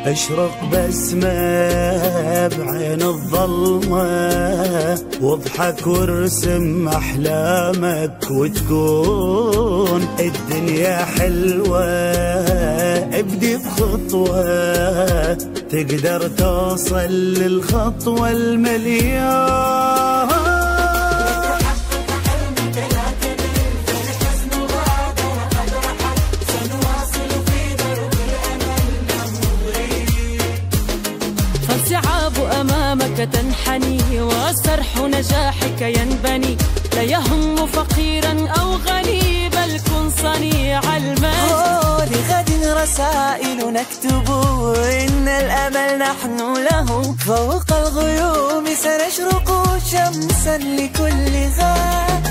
اشرق بسمة بعين الظلمة، واضحك وارسم أحلامك وتكون الدنيا حلوة. ابدي بخطوة تقدر توصل للخطوة المليون. فالصعاب أمامك تنحني، والسرح نجاحك ينبني. لا يهم فقيرا أو غني، بل كن صنيع المجد. لغد رسائل نكتب، إن الأمل نحن له. فوق الغيوم سنشرق شمسا لكل غد.